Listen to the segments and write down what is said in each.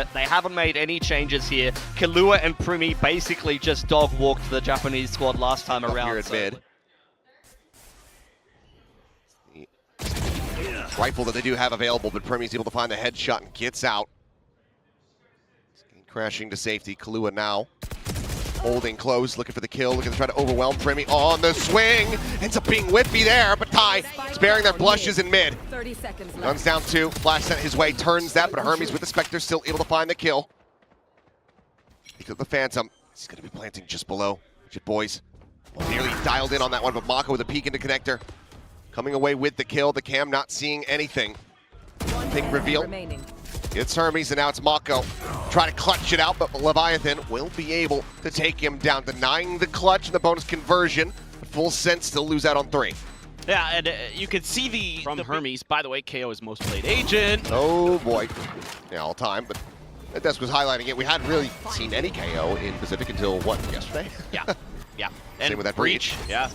it. They haven't made any changes here. ki11ua and Primi basically just dog-walked the Japanese squad last time around. Here at mid. Rifle that they do have available, but Primi's able to find the headshot and gets out. Crashing to safety. ki11ua now holding close, looking for the kill, looking to try to overwhelm Primi on the swing. Ends up being whippy there, but Ty sparing their blushes in mid. 30 seconds left. Runs down two, flash sent his way, turns that, but Hermes with the Spectre still able to find the kill. He took the Phantom. He's going to be planting just below. Shit, boys. Nearly dialed in on that one, but Mako with a peek into connector. Coming away with the kill. The cam not seeing anything. Big reveal. It's Hermes, and now it's Mako. Try to clutch it out, but Leviathan will be able to take him down, denying the clutch and the bonus conversion. Full sense, still lose out on 3. Yeah, and you can see the Hermes. By the way, KO is most played agent. Oh boy. Yeah, all time, but that desk was highlighting it. We hadn't really seen any KO in Pacific until, what, yesterday? Yeah, yeah. Same with that breach. Yeah.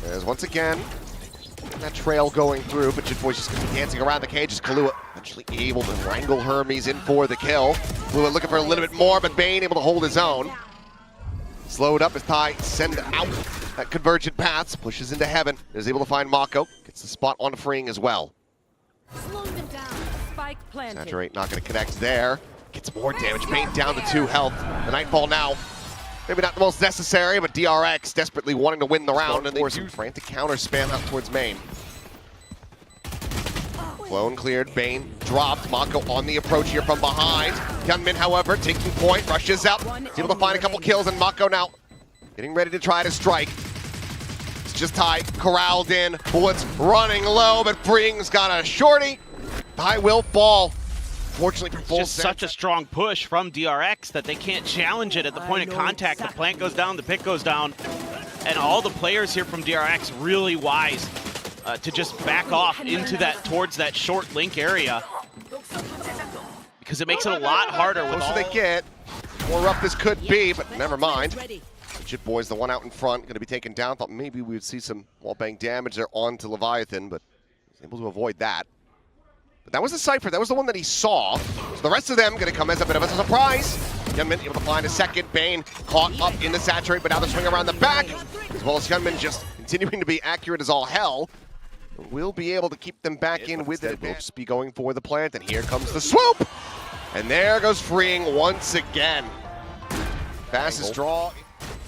As once again, that trail going through, but Jitboy's just going to be dancing around the cage as ki11ua eventually able to wrangle Hermes in for the kill. ki11ua looking for a little bit more, but Bane able to hold his own. Slowed up as Ty send out that convergent paths, pushes into heaven, is able to find Mako, gets the spot on freeing as well. Spike planted. Saturate not going to connect there. Gets more damage, Bane down to 2 health. The Nightfall now. Maybe not the most necessary, but DRX desperately wanting to win the round, and they do frantic counter spam out towards main. Clone cleared, Bane dropped, Mako on the approach here from behind. HYUNMIN, however, taking point, rushes up, is able to find a couple kills, and Mako now getting ready to try to strike. It's just Ty corralled in, bullets running low, but Freeing's got a shorty. Ty will fall. Fortunately for full Just such a strong push from DRX that they can't challenge it at the point of contact. The plant goes down, the pick goes down, and all the players here from DRX really wise to just back off into that, towards that short link area, because it makes it a lot harder. With closer they get, more rough this could be, but never mind. Legit boys, the one out in front, going to be taken down. Thought maybe we would see some wallbang damage there onto Leviathan, but was able to avoid that. But that was the Cypher, that was the one that he saw. So the rest of them going to come as a bit of a surprise. HYUNMIN able to find a second. Bane caught up in the Saturate, but now the swing around the back. As well as HYUNMIN just continuing to be accurate as all hell. We'll be able to keep them back in with it. Ropes be going for the plant, and here comes the swoop! And there goes Freeing once again. Fastest draw.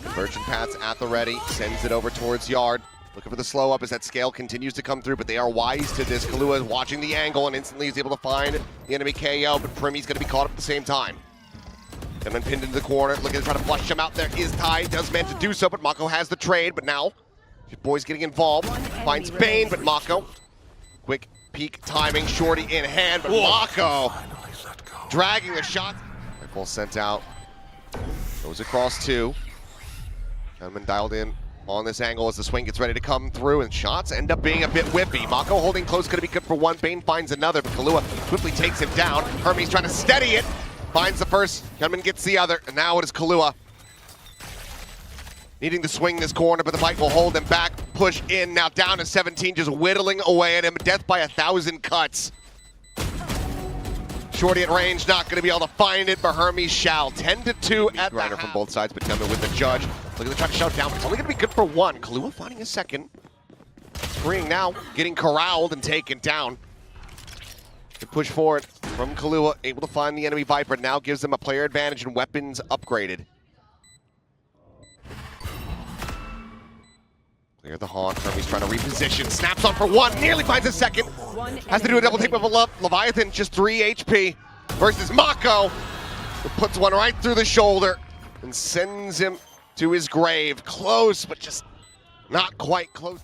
Convergent paths at the ready, sends it over towards Yard. Looking for the slow up as that scale continues to come through, but they are wise to this. ki11ua is watching the angle and instantly is able to find the enemy KO, but Primi's going to be caught up at the same time. HYUNMIN pinned into the corner, looking to try to flush him out. There is Ty, does manage to do so, but Mako has the trade, but now boys getting involved. Finds Bane, but Mako. Quick peek timing, shorty in hand, but Mako dragging the shot. Rifle sent out. Goes across 2. HYUNMIN dialed in on this angle as the swing gets ready to come through, and shots end up being a bit whippy. Mako holding close, gonna be good for one. Bane finds another, but ki11ua quickly takes him down. Hermes trying to steady it. Finds the first, HYUNMIN gets the other, and now it is ki11ua. Needing to swing this corner, but the fight will hold him back. Push in, now down to 17, just whittling away at him. Death by 1,000 cuts. Shorty at range, not going to be able to find it, but Hermes shall. 10-2 at grinder from both sides, but HYUNMIN with the judge. Looking to try to shut down, but it's only going to be good for one. ki11ua finding a second. Freeing now, getting corralled and taken down. Good push forward from ki11ua, able to find the enemy Viper. Now gives them a player advantage and weapons upgraded. Clear the haunt. Hermes trying to reposition. Snaps on for one. Nearly finds a second. Has to do a double take with Leviathan. Just 3 HP versus Mako. Who puts one right through the shoulder and sends him to his grave. Close, but just not quite close.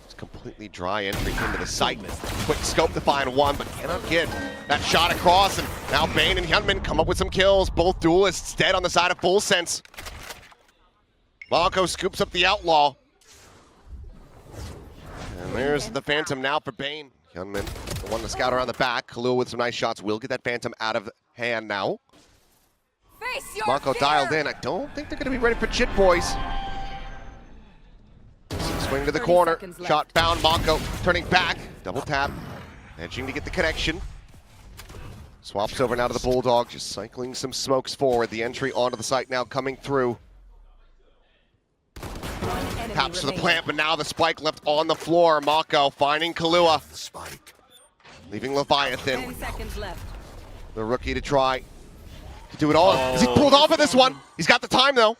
It's completely dry entry into the site. Quick scope to find one, but cannot get that shot across. And now Bane and HYUNMIN come up with some kills. Both duelists dead on the side of Full Sense. Mako scoops up the Outlaw. And there's the Phantom now for Bane. HYUNMIN, the one to scout around the back. ki11ua with some nice shots will get that Phantom out of hand now. Mako dialed in. I don't think they're going to be ready for Chit Boys. Swing to the corner. Shot found. Mako turning back. Double tap. Edging to get the connection. Swaps over now to the Bulldog, just cycling some smokes forward. The entry onto the site now coming through. Taps for the plant, but now the spike left on the floor. Mako finding ki11ua. Spike. Leaving Leviathan. 10 seconds left. The rookie to try to do it all. Is he pulled off of this one? He's got the time though.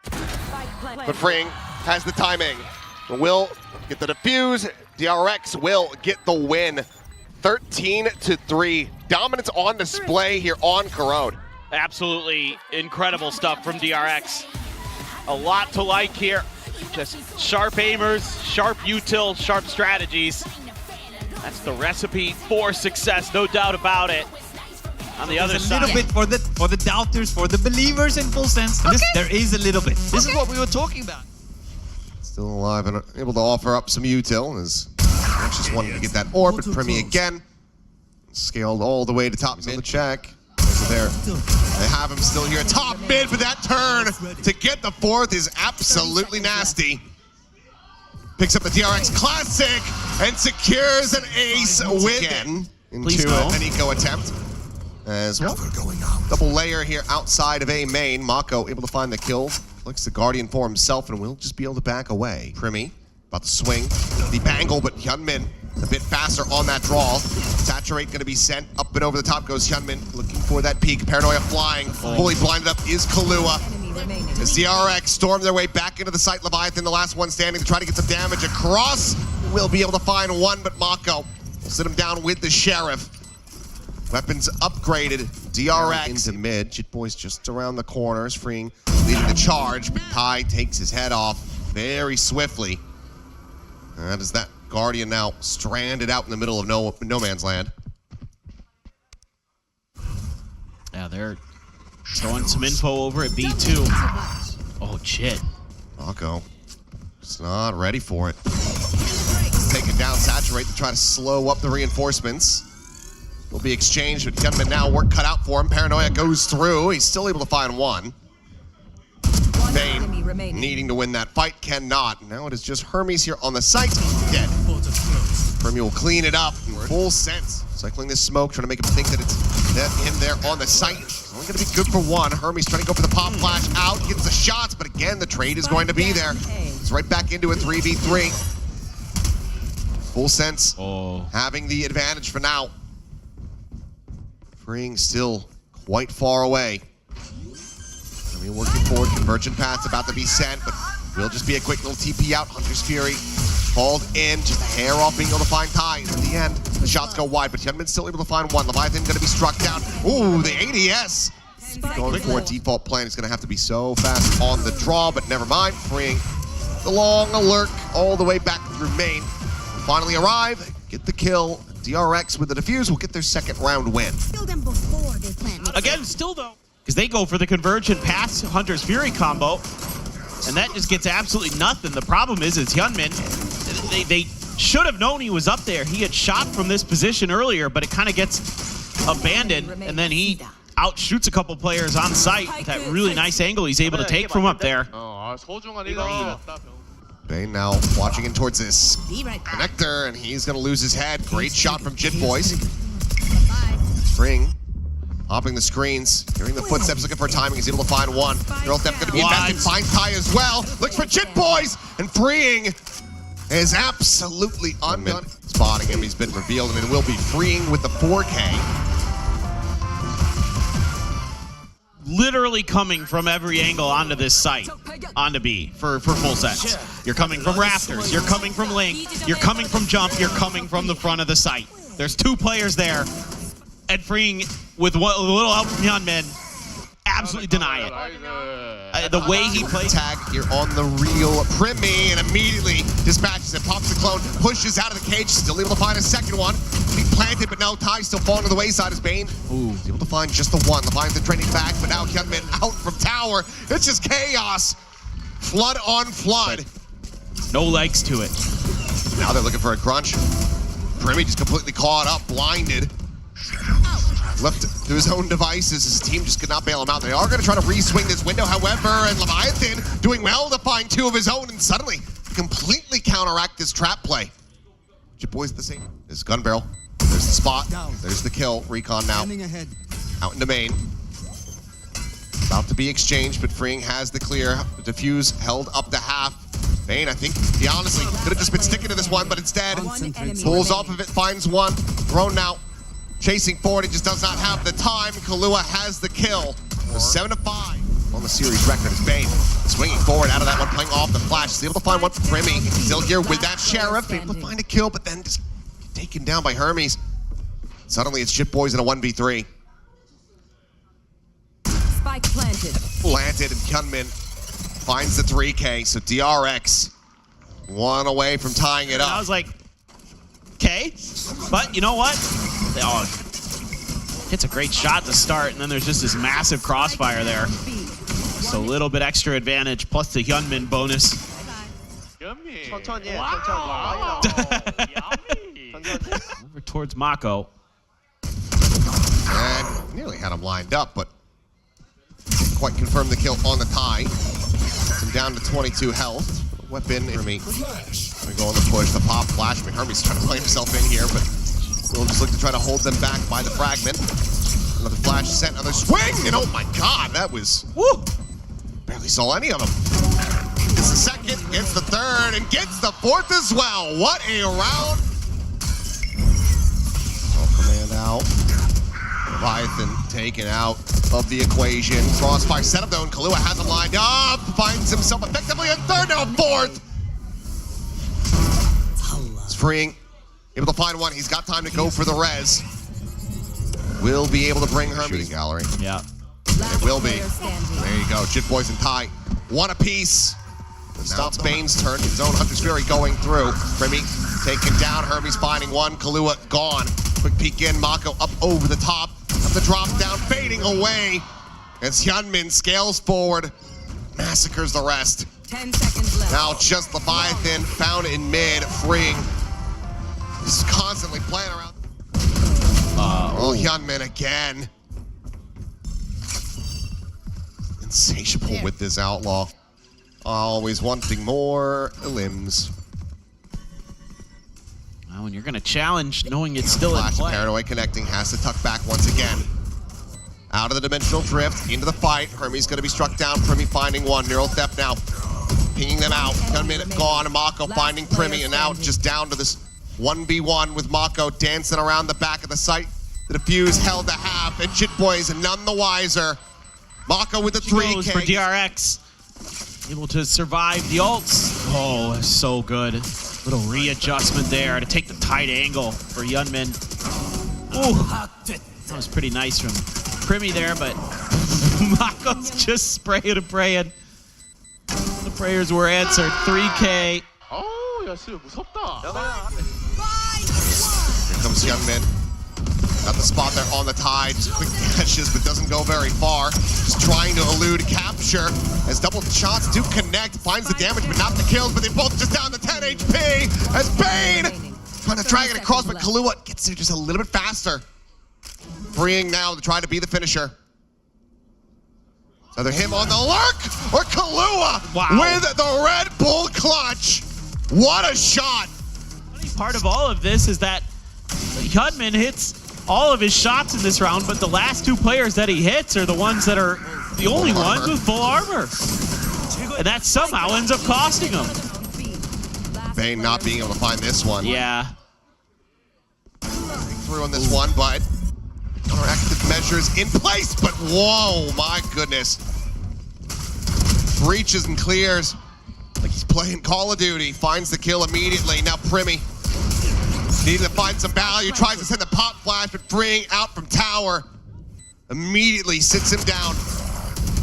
But Fring has the timing. Will get the defuse. DRX will get the win. 13-3. Dominance on display here on Corrode. Absolutely incredible stuff from DRX. A lot to like here. Just sharp aimers, sharp util, sharp strategies. That's the recipe for success, no doubt about it. On the other side, a little bit for the doubters, for the believers in full sense. Okay. There is a little bit. This is what we were talking about. Still alive and able to offer up some util as just wanted to get that orb, but Primi again scaled all the way to top mid. The check. So there, they have him still here, top mid, but that turn to get the fourth is absolutely nasty. Picks up the DRX Classic and secures an ace with it into an eco attempt. As well, double layer here outside of A main. Mako able to find the kill. Looks the Guardian for himself and will just be able to back away. Primi about to swing the bangle, but HYUNMIN a bit faster on that draw. Saturate going to be sent up and over the top goes HYUNMIN, looking for that peak. Paranoia flying, fully blinded up is ki11ua. As DRX storm their way back into the site, Leviathan, the last one standing to try to get some damage across. Will be able to find one, but Mako will sit him down with the Sheriff. Weapons upgraded. DRX into mid. Jitboy's just around the corners, freeing, leading the charge. But Kai takes his head off very swiftly. That is that Guardian now stranded out in the middle of no man's land. yeah, they're throwing some info over at B2. Oh, shit. Mako just not ready for it. Taking down Saturate to try to slow up the reinforcements. Will be exchanged, but HYUNMIN now work cut out for him. Paranoia goes through. He's still able to find one. Bane needing to win that fight, cannot. Now it is just Hermes here on the site. Dead. Primi will clean it up in full sense. Cycling this smoke, trying to make him think that it's him there on the site. It's only going to be good for one. Hermes trying to go for the pop flash out, gets the shots, but again, the trade is going to be there. It's right back into a 3v3. Full sense, having the advantage for now. Freeing still quite far away. I mean, working forward, convergent path's about to be sent, but will just be a quick little TP out. Hunter's Fury called in, just a hair off being able to find ties. In the end, the shots go wide, but HYUNMIN's still able to find one. Leviathan gonna be struck down. Ooh, the ADS. Going for a default plan, it's gonna have to be so fast on the draw, but never mind. Freeing the long alert all the way back through main. Finally arrive, get the kill. DRX with the defuse will get their second round win. Again, still though, because they go for the convergent pass Hunter's Fury combo, and that just gets absolutely nothing. The problem is HYUNMIN, they should have known he was up there. He had shot from this position earlier, but it kind of gets abandoned, and then he outshoots a couple players on site with that really nice angle he's able to take from up there. Bane now watching in towards this connector, and he's going to lose his head. Great shot from Jitboys. Fring hopping the screens, hearing the footsteps, looking for timing. He's able to find one. Girl Step going to be invested. Finds Kai as well. Looks for Jitboys, and freeing is absolutely undone. Spotting him, he's been revealed, and it will be freeing with the 4K. Literally coming from every angle onto this site, onto B, for full sets. You're coming from rafters, you're coming from link, you're coming from jump, you're coming from the front of the site. There's two players there, and freeing with a little help from HYUNMIN, absolutely deny it. The way he plays. Tag here on the real Primi, and immediately dispatches it, pops the clone, pushes out of the cage, still able to find a second one. He planted, but now Ty still falling to the wayside as Bane. He's able to find just the one. Leviathan training back, but now HYUNMIN out from tower. It's just chaos. Flood on flood. No legs to it. Now they're looking for a crunch. Primi just completely caught up, blinded. Left to his own devices, his team just could not bail him out. They are going to try to re-swing this window, however, and Leviathan doing well to find two of his own, and suddenly completely counteract this trap play. Jitboy's the same. His gun barrel. There's There's the spot. There's the kill. Recon now. Out into main. About to be exchanged, but Freeing has the clear. The defuse held up to half. Vayne, I think, he honestly could have just been sticking to this one, but instead pulls off of it, finds one. Thrown now. Chasing forward, he just does not have the time. ki11ua has the kill. 7-5 on the series record is Vayne. Swinging forward out of that one, playing off the flash. He's able to find one for Primi. Still here with that Sheriff. Able to find a kill, but then just taken down by Hermes. Suddenly it's Jit Boys in a 1v3. Spike planted. Planted, and HYUNMIN finds the 3K. So DRX, one away from tying it up. I was like, okay, but you know what? Oh, it's a great shot to start, and then there's just this massive crossfire there. So a little bit extra advantage, plus the HYUNMIN bonus. Over towards Mako. And nearly had him lined up, but didn't quite confirm the kill on the tie. Puts him down to 22 health. Weapon in me. We go on the push, the pop flash. I mean, Hermes trying to play himself in here, but we'll just look to try to hold them back by the fragment. Another flash sent, another swing, and oh my god, that was, woo! Barely saw any of them. Gets the second, gets the third, and gets the fourth as well. What a round. Command out. Leviathan taken out of the equation. Crossfire set up though, and ki11ua has him lined up. Finds himself effectively a third, now a fourth. It's Freeing. Able to find one. He's got time to go for the res. Will be able to bring Hermes. Shooting gallery. Yeah. It will be. There you go. Jit Boys and Ty. One apiece. Now it's Bane's turn. His own Hunter's Fury going through. Primi taken down. Hermes finding one. ki11ua gone. Quick peek in. Mako up over the top. Up the drop down. Fading away. As HYUNMIN scales forward. Massacres the rest. 10 seconds left. Now just Leviathan found in mid. Freeing. Just constantly playing around. Oh, HYUNMIN again. Insatiable with this outlaw. Always wanting more limbs. Well, when you're going to challenge, knowing it's still in Flash play. Paranoid connecting, has to tuck back once again. Out of the dimensional drift, into the fight. Hermes going to be struck down. Primi finding one. Neural Theft now. Pinging them out. HYUNMIN gone. Mako finding Primi, and now just down to this 1v1 with Mako dancing around the back of the site. The defuse held to half, and Jit Boys none the wiser. Mako with the 3K. For DRX. Able to survive the ults. Oh, so good. Little readjustment there to take the tight angle for HYUNMIN. Ooh, that was pretty nice from Primi there, but Mako's just spraying and praying. The prayers were answered. 3K. Here comes HYUNMIN. Got the spot there on the tide. Just quick dashes, but doesn't go very far. Just trying to elude capture. As double shots do connect. Finds the damage, but not the kills. But they both just down to 10 HP. As Bane trying to drag it across, but ki11ua gets there just a little bit faster. Freeing now to try to be the finisher. It's either him on the lurk or ki11ua with the Red Bull clutch. What a shot. Part of all of this is that HYUNMIN hits all of his shots in this round, but the last two players that he hits are the ones that are the only ones with full armor. And that somehow ends up costing him. Vayne not being able to find this one. Yeah. Through on this one, but counteractive measures in place, but whoa, my goodness. Breaches and clears like he's playing Call of Duty. Finds the kill immediately. Now Primi needing to find some value. Tries to send the pop flash, but Freeing out from tower. Immediately sits him down.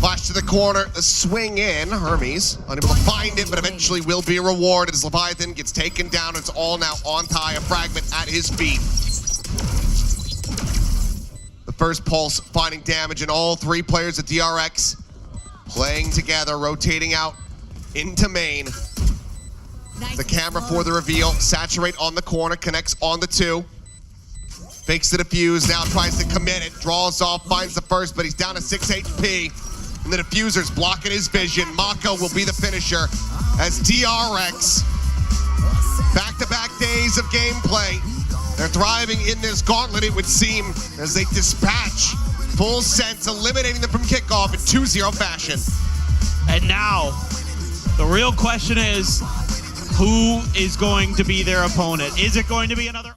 Flash to the corner, the swing in. Hermes unable to find it, but eventually will be rewarded as Leviathan gets taken down. It's all now on Ty, a fragment at his feet. The first pulse finding damage, and all three players at DRX playing together, rotating out into main. The camera for the reveal. Saturate on the corner, connects on the two. Fakes the defuse, now tries to commit it. Draws off, finds the first, but he's down to 6 HP. And the diffuser's blocking his vision. Mako will be the finisher as DRX. Back-to-back days of gameplay. They're thriving in this gauntlet, it would seem, as they dispatch full sets, eliminating them from kickoff in 2-0 fashion. And now, the real question is, who is going to be their opponent? Is it going to be another...